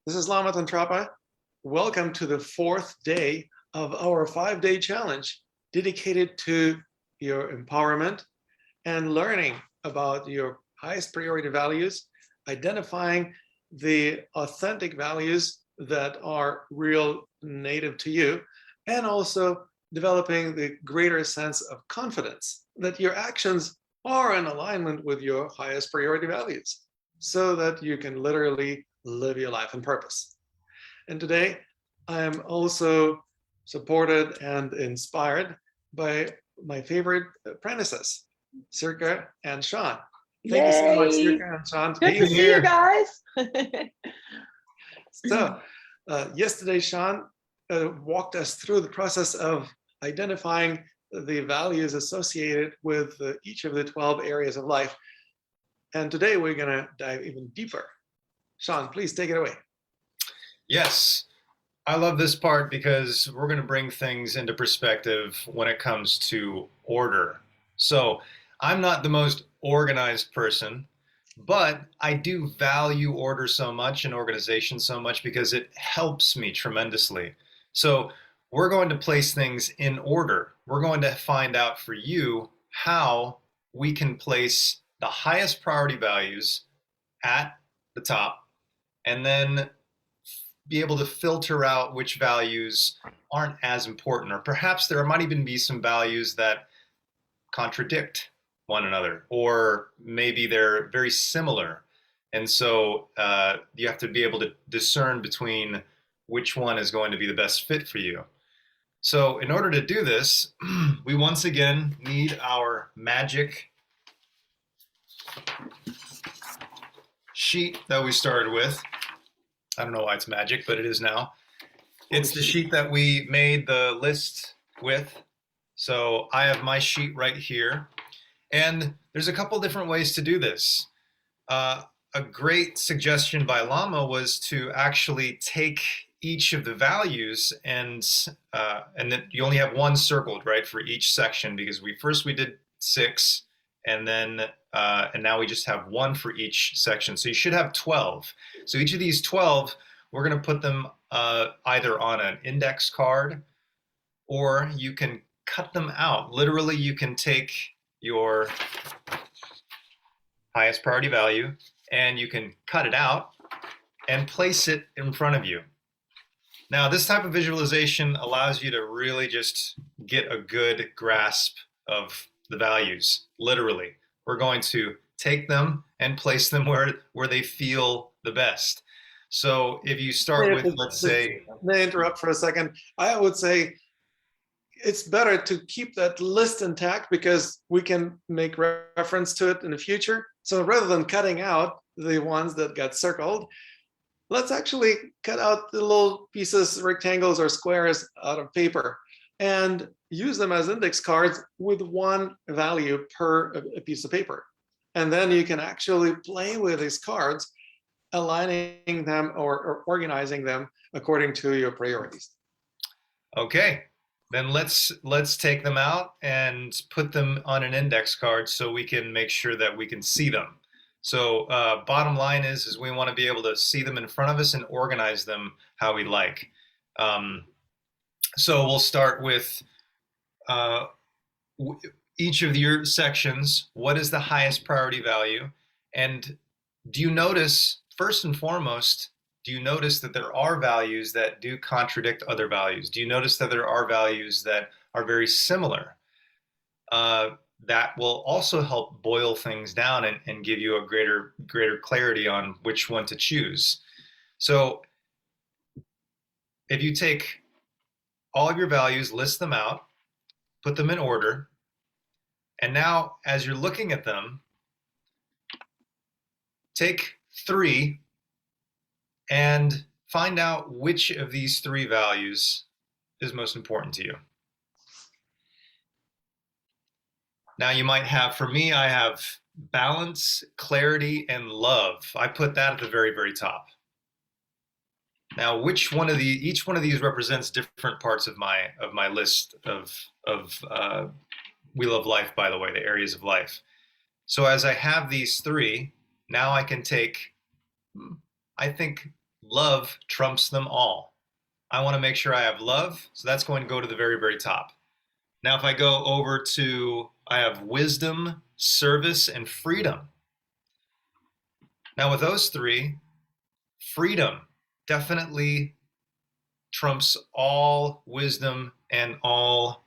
This is Lama Tantrapa. Welcome to the fourth day of our 5-day challenge dedicated to your empowerment and learning about your highest priority values, identifying the authentic values that are real native to you, and also developing the greater sense of confidence that your actions are in alignment with your highest priority values so that you can literally live your life on purpose. And today, I am also supported and inspired by my favorite apprentices, Circa and Sean. Thank you so much, Yay! Circa and Sean, Good to see you guys. So, yesterday, Sean walked us through the process of identifying the values associated with each of the 12 areas of life. And today, we're going to dive even deeper. Sean, please take it away. Yes, I love this part because we're going to bring things into perspective when it comes to order. So I'm not the most organized person, but I do value order so much and organization so much because it helps me tremendously. So we're going to place things in order. We're going to find out for you how we can place the highest priority values at the top and then be able to filter out which values aren't as important, or perhaps there might even be some values that contradict one another, or maybe they're very similar. And so you have to be able to discern between which one is going to be the best fit for you. So in order to do this, we once again need our magic sheet that we started with. I don't know why it's magic, but it is now. It's the sheet that we made the list with. So I have my sheet right here. And there's a couple different ways to do this. A great suggestion by Lama was to actually take each of the values and that you only have one circled, right, for each section, because we did 6, and then and now we just have 1 for each section. So you should have 12. So each of these 12, we're going to put them either on an index card, or you can cut them out. Literally, you can take your highest priority value and you can cut it out and place it in front of you. Now, this type of visualization allows you to really just get a good grasp of the values, literally. We're going to take them and place them where they feel the best. So if you start with, let's say... May I interrupt for a second? I would say it's better to keep that list intact because we can make reference to it in the future. So rather than cutting out the ones that got circled, let's actually cut out the little pieces, rectangles or squares out of paper and use them as index cards with one value per a piece of paper. And then you can actually play with these cards, aligning them or organizing them according to your priorities. Okay, then let's take them out and put them on an index card so we can make sure that we can see them. So bottom line is we want to be able to see them in front of us and organize them how we like. So we'll start with each of your sections. What is the highest priority value? And do you notice, first and foremost, do you notice that there are values that do contradict other values? Do you notice that there are values that are very similar? That will also help boil things down and give you a greater clarity on which one to choose. So if you take all of your values, list them out, put them in order, and now as you're looking at them, take 3 and find out which of these 3 values is most important to you. Now you might have, for me, I have balance, clarity, and love. I put that at the very, very top. Now, each one of these represents different parts of my list of Wheel of Life, by the way, the areas of life. So as I have these 3, now I can take, I think, love trumps them all. I want to make sure I have love, so that's going to go to the very, very top. Now, if I go over to, I have wisdom, service, and freedom. Now, with those three, freedom definitely trumps all wisdom and all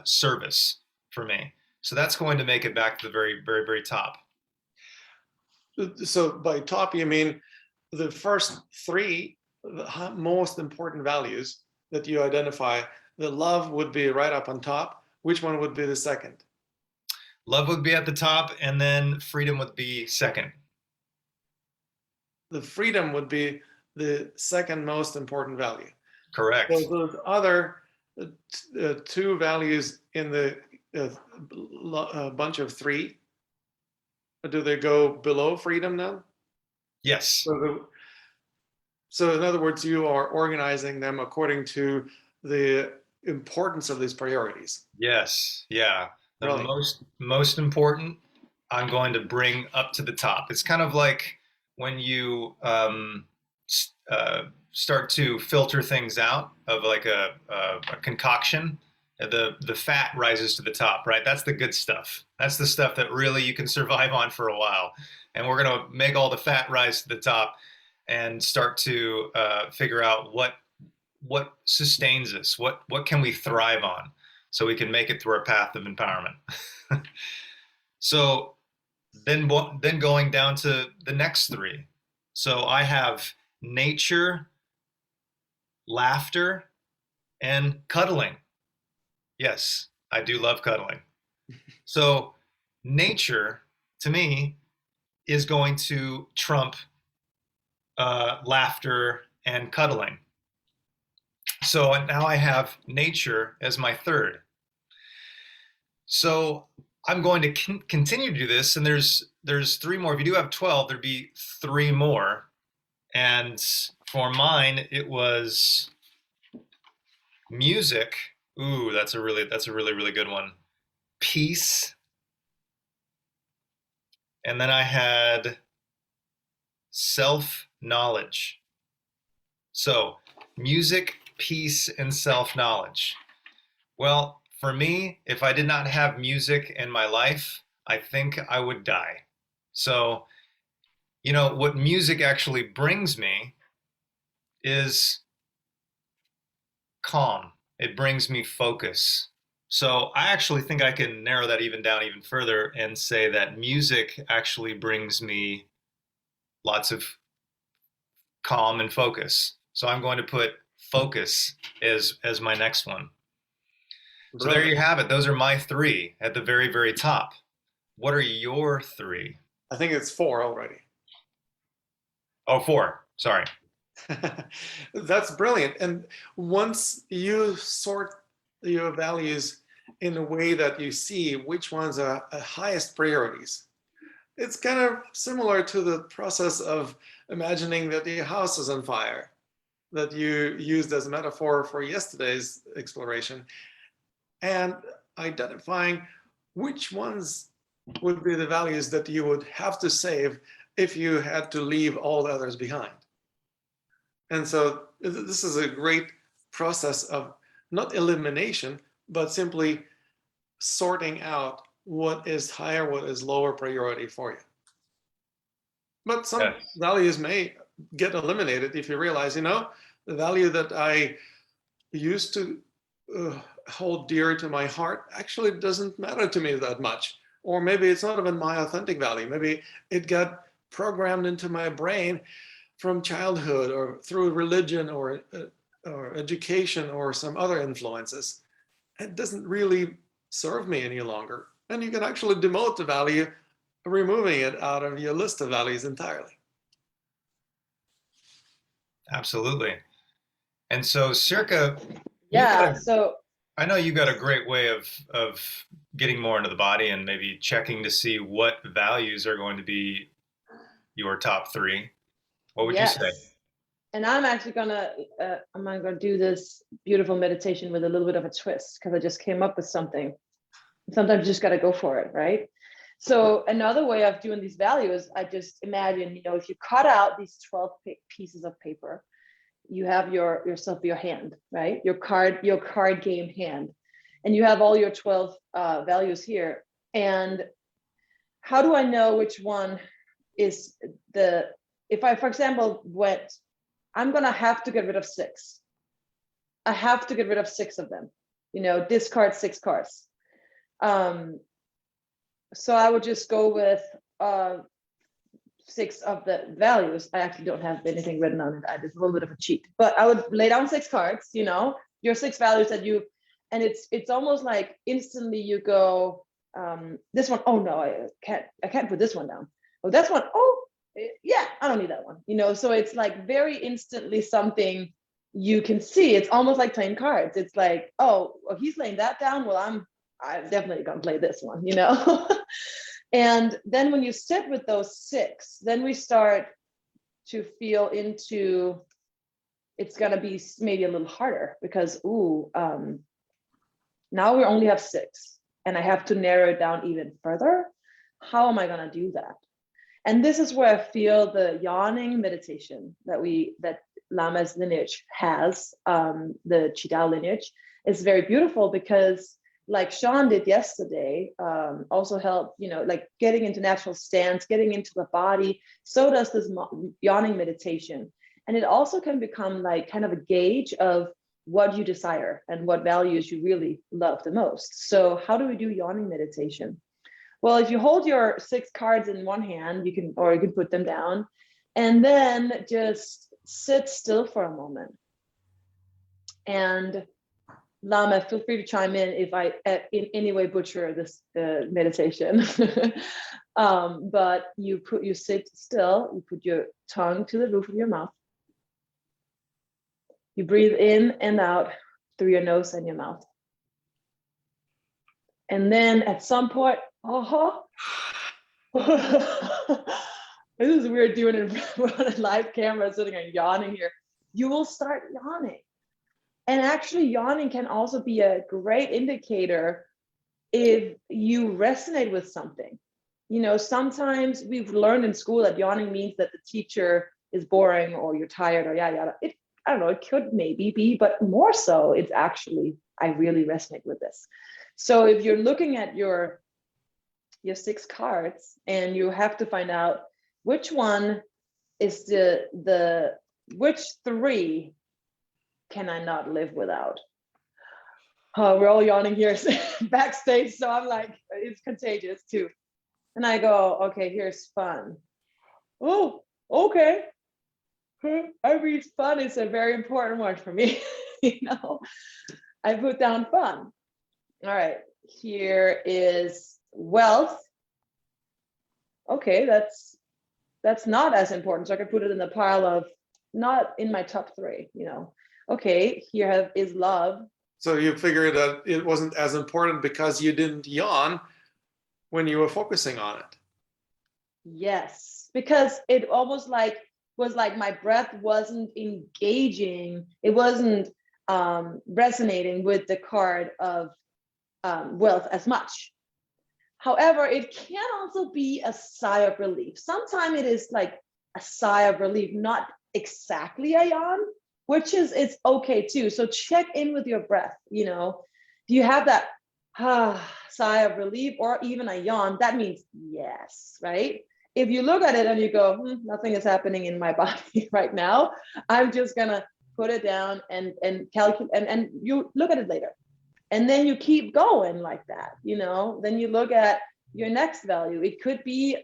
service for me. So that's going to make it back to the very, very, very top. So by top, you mean the first three, the most important values that you identify. The love would be right up on top. Which one would be the second? Love would be at the top, and then freedom would be second. The freedom would be the second most important value. Correct. So those other two values in the bunch of three, do they go below freedom now? Yes. So in other words, you are organizing them according to the importance of these priorities. Yes. Yeah. The Really? most important, I'm going to bring up to the top. It's kind of like when you start to filter things out of like a concoction. The fat rises to the top, right? That's the good stuff. That's the stuff that really you can survive on for a while. And we're going to make all the fat rise to the top and start to figure out what sustains us, what can we thrive on, so we can make it through our path of empowerment. So then going down to the next three. So I have nature, laughter, and cuddling. Yes, I do love cuddling. So nature, to me, is going to trump laughter and cuddling. So now I have nature as my third. So I'm going to continue to do this, and there's three more. If you do have 12, there'd be three more. And for mine, it was music. Ooh, that's a really, really good one. Peace. And then I had self-knowledge. So music, peace, and self-knowledge. Well, for me, if I did not have music in my life, I think I would die. So, you know, what music actually brings me is calm. It brings me focus. So I actually think I can narrow that down even further and say that music actually brings me lots of calm and focus. So I'm going to put focus as my next one. So there you have it. Those are my three at the very, very top. What are your three? I think it's 4 already. Oh, 4. Sorry. That's brilliant. And once you sort your values in a way that you see which ones are highest priorities, it's kind of similar to the process of imagining that the house is on fire that you used as a metaphor for yesterday's exploration, and identifying which ones would be the values that you would have to save if you had to leave all the others behind. And so this is a great process of not elimination, but simply sorting out what is higher, what is lower priority for you. But some values may get eliminated if you realize, you know, the value that I used to hold dear to my heart actually doesn't matter to me that much. Or maybe it's not even my authentic value. Maybe it got programmed into my brain from childhood or through religion or education or some other influences. It doesn't really serve me any longer. And you can actually demote the value, removing it out of your list of values entirely. Absolutely. And so Sirka, so I know you got a great way of getting more into the body and maybe checking to see what values are going to be your top 3. What would you say? And I'm actually gonna do this beautiful meditation with a little bit of a twist, because I just came up with something. Sometimes you just gotta go for it, right? So another way of doing these values, I just imagine, if you cut out these 12 pieces of paper, you have your hand, right? Your card game hand, and you have all your 12 values here. And how do I know which one is if I, for example, I'm gonna have to get rid of 6. I have to get rid of 6 of them, discard 6 cards. So I would just go with 6 of the values. I actually don't have anything written on it. I did a little bit of a cheat, but I would lay down 6 cards, your 6 values and it's almost like instantly you go, this one, oh no, I can't put this one down. Oh, that's one, oh yeah, I don't need that one. So it's like very instantly something you can see. It's almost like playing cards. It's like, oh, well, he's laying that down. Well, I'm definitely gonna play this one, And then when you sit with those 6, then we start to feel into, it's gonna be maybe a little harder because, now we only have 6 and I have to narrow it down even further. How am I gonna do that? And this is where I feel the yawning meditation that Lama's lineage has, the Qidao lineage, is very beautiful because, like Sean did yesterday, also help, like getting into natural stance, getting into the body. So does this yawning meditation. And it also can become like kind of a gauge of what you desire and what values you really love the most. So how do we do yawning meditation? Well, if you hold your 6 cards in one hand, you can put them down and then just sit still for a moment. And Lama, feel free to chime in if I in any way butcher this meditation. But you sit still, you put your tongue to the roof of your mouth. You breathe in and out through your nose and your mouth. And then at some point, this is weird doing it on a live camera, sitting and yawning here. You will start yawning. And actually yawning can also be a great indicator if you resonate with something. Sometimes we've learned in school that yawning means that the teacher is boring or you're tired or yada, yada. I don't know, it could maybe be, but more so, it's actually, I really resonate with this. So if you're looking at your 6 cards and you have to find out which one is which 3 can I not live without? We're all yawning here backstage, so I'm like, it's contagious too. And I go, okay, here's fun. Oh, okay. I read fun is a very important one for me. I put down fun. All right, here is wealth. Okay, that's not as important, so I can put it in the pile of not in my top 3. Okay, here is love. So you figured that it wasn't as important because you didn't yawn when you were focusing on it. Yes, because it almost was like my breath wasn't engaging. It wasn't resonating with the card of wealth as much. However, it can also be a sigh of relief. Sometimes it is like a sigh of relief, not exactly a yawn, it's okay too. So check in with your breath. Do you have that sigh of relief or even a yawn? That means yes, right? If you look at it and you go, nothing is happening in my body right now, I'm just gonna put it down and calculate, and you look at it later. And then you keep going like that, then you look at your next value. It could be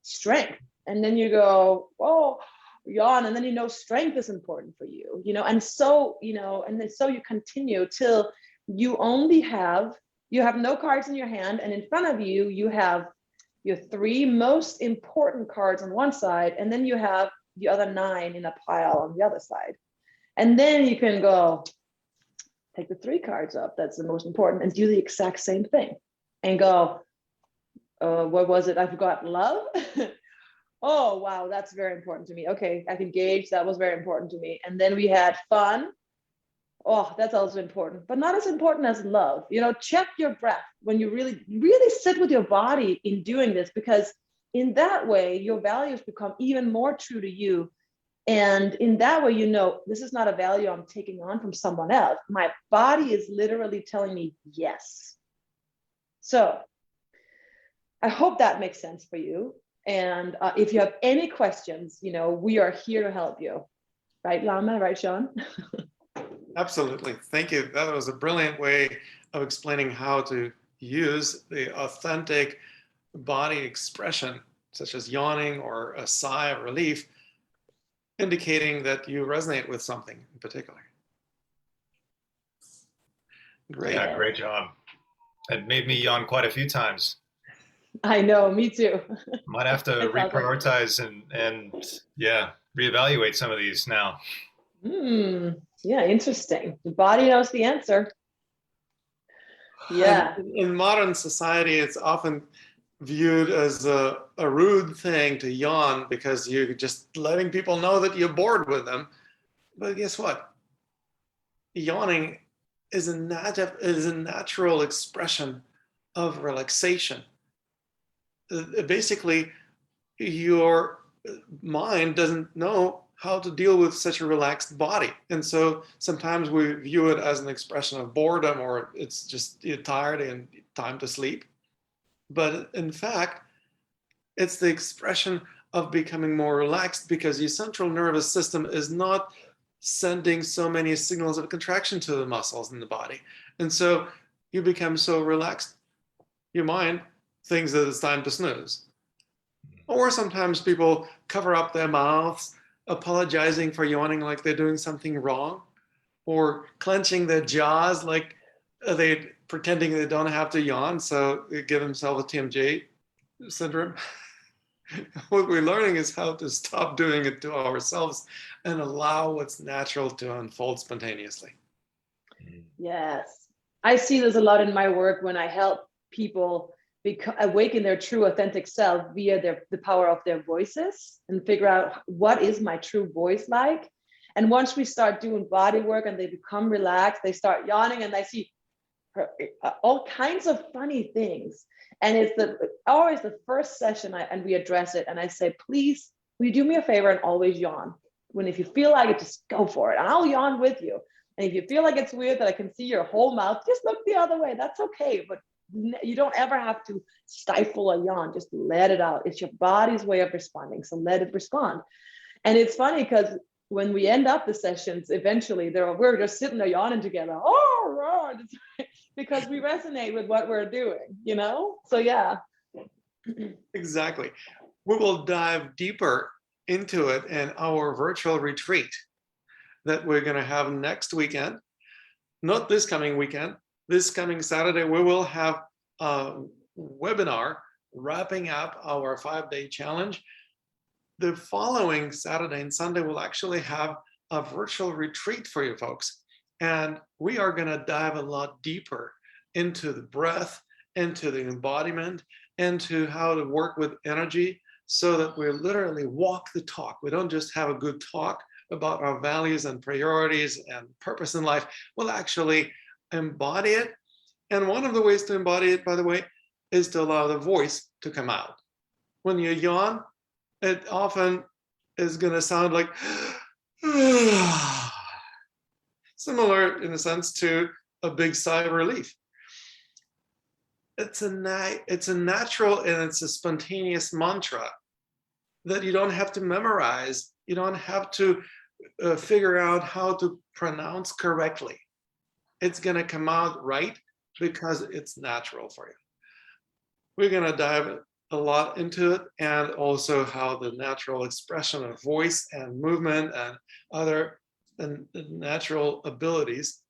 strength. And then you go, oh, yawn. And then, strength is important for you, and so, and then so you continue till you have no cards in your hand. And in front of you, you have your 3 most important cards on one side. And then you have the other 9 in a pile on the other side. And then you can go, take the 3 cards up, that's the most important, and do the exact same thing. And go, what was it? I forgot, love? Oh, wow, that's very important to me. Okay, I can gauge, that was very important to me. And then we had fun. Oh, that's also important, but not as important as love. Check your breath when you really, really sit with your body in doing this, because in that way, your values become even more true to you. And in that way, this is not a value I'm taking on from someone else. My body is literally telling me yes. So I hope that makes sense for you. And if you have any questions, we are here to help you. Right, Lama? Right, Sean? Absolutely. Thank you. That was a brilliant way of explaining how to use the authentic body expression, such as yawning or a sigh of relief, indicating that you resonate with something in particular. Great. Yeah, great job. It made me yawn quite a few times. I know, me too. Might have to reprioritize and yeah, reevaluate some of these now. Yeah, interesting. The body knows the answer. Yeah. In modern society, it's often viewed as a rude thing to yawn because you're just letting people know that you're bored with them. But guess what? Yawning is a natural expression of relaxation. Basically, your mind doesn't know how to deal with such a relaxed body. And so sometimes we view it as an expression of boredom, or it's just you're tired and time to sleep. But in fact, it's the expression of becoming more relaxed because your central nervous system is not sending so many signals of contraction to the muscles in the body. And so you become so relaxed, your mind thinks that it's time to snooze. Or sometimes people cover up their mouths, apologizing for yawning like they're doing something wrong, or clenching their jaws like they pretending they don't have to yawn, so they give themselves a TMJ syndrome. What we're learning is how to stop doing it to ourselves and allow what's natural to unfold spontaneously. Yes. I see this a lot in my work when I help people awaken their true authentic self via the power of their voices and figure out what is my true voice like. And once we start doing body work and they become relaxed, they start yawning and I see all kinds of funny things. And it's always the first session and we address it. And I say, please, will you do me a favor and always yawn? If you feel like it, just go for it. And I'll yawn with you. And if you feel like it's weird that I can see your whole mouth, just look the other way. That's okay. But you don't ever have to stifle a yawn. Just let it out. It's your body's way of responding. So let it respond. And it's funny because when we end up the sessions, eventually we're just sitting there yawning together. Oh, because we resonate with what we're doing, So yeah. Exactly. We will dive deeper into it in our virtual retreat that we're going to have next weekend. Not this coming weekend. This coming Saturday, we will have a webinar wrapping up our 5-day challenge. The following Saturday and Sunday, we'll actually have a virtual retreat for you folks. And we are going to dive a lot deeper into the breath, into the embodiment, into how to work with energy so that we literally walk the talk. We don't just have a good talk about our values and priorities and purpose in life. We'll actually embody it. And one of the ways to embody it, by the way, is to allow the voice to come out. When you yawn, it often is going to sound like similar in a sense to a big sigh of relief. It's a natural and it's a spontaneous mantra that you don't have to memorize. You don't have to figure out how to pronounce correctly. It's going to come out right because it's natural for you. We're going to dive a lot into it, and also how the natural expression of voice and movement and other natural abilities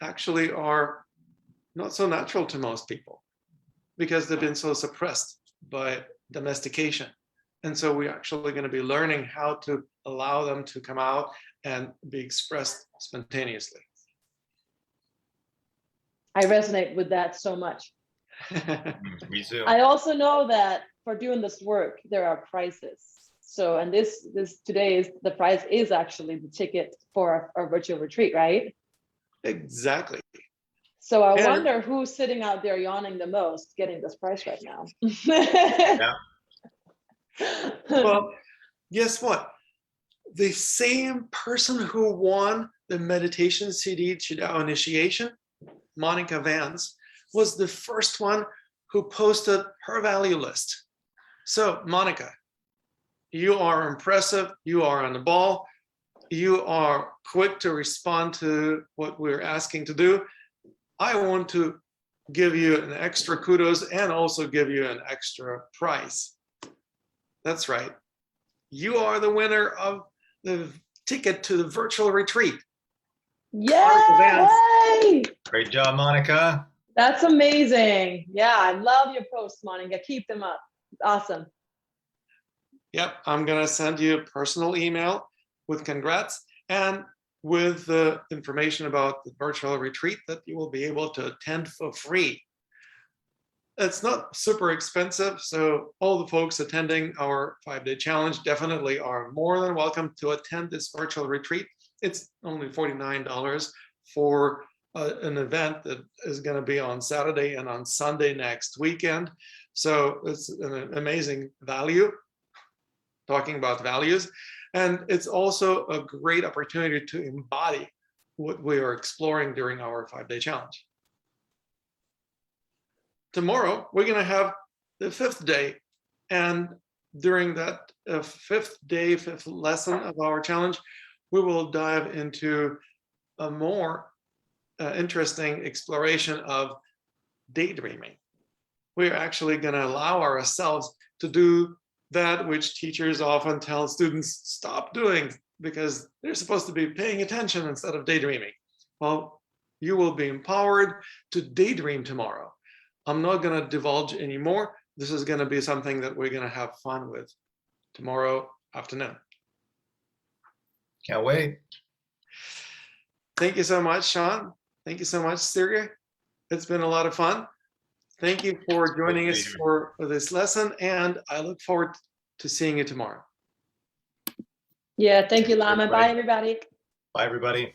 actually are not so natural to most people because they've been so suppressed by domestication. And so we're actually going to be learning how to allow them to come out and be expressed spontaneously. I resonate with that so much. Me too. I also know that for doing this work, there are prices. So, and this today is the price is actually the ticket for our virtual retreat, right? Exactly. So I And- wonder who's sitting out there yawning the most getting this price right now. Yeah. Well, guess what? The same person who won the meditation CD Qidao initiation, Monica Vance, was the first one who posted her value list. So, Monica, you are impressive. You are on the ball. You are quick to respond to what we're asking to do. I want to give you an extra kudos and also give you an extra prize. That's right. You are the winner of the ticket to the virtual retreat. Yay! Great job, Monica. That's amazing. Yeah, I love your posts, Monica. Keep them up. Awesome. Yep, I'm gonna send you a personal email with congrats and with the information about the virtual retreat that you will be able to attend for free. It's not super expensive, so all the folks attending our 5-day challenge definitely are more than welcome to attend this virtual retreat. It's only $49 for an event that is going to be on Saturday and on Sunday next weekend. So it's an amazing value, talking about values. And it's also a great opportunity to embody what we are exploring during our 5-day challenge. Tomorrow, we're going to have the 5th day. And during that 5th day, 5th lesson of our challenge, we will dive into a more interesting exploration of daydreaming. We're actually going to allow ourselves to do that which teachers often tell students stop doing because they're supposed to be paying attention instead of daydreaming. Well, you will be empowered to daydream tomorrow. I'm not going to divulge anymore. This is going to be something that we're going to have fun with tomorrow afternoon. Can't wait. Thank you so much, Sean. Thank you so much, Sergey. It's been a lot of fun. Thank you for joining us for this lesson, and I look forward to seeing you tomorrow. Yeah, thank you, Thanks, Lama. everybody. Bye, everybody. Bye, everybody.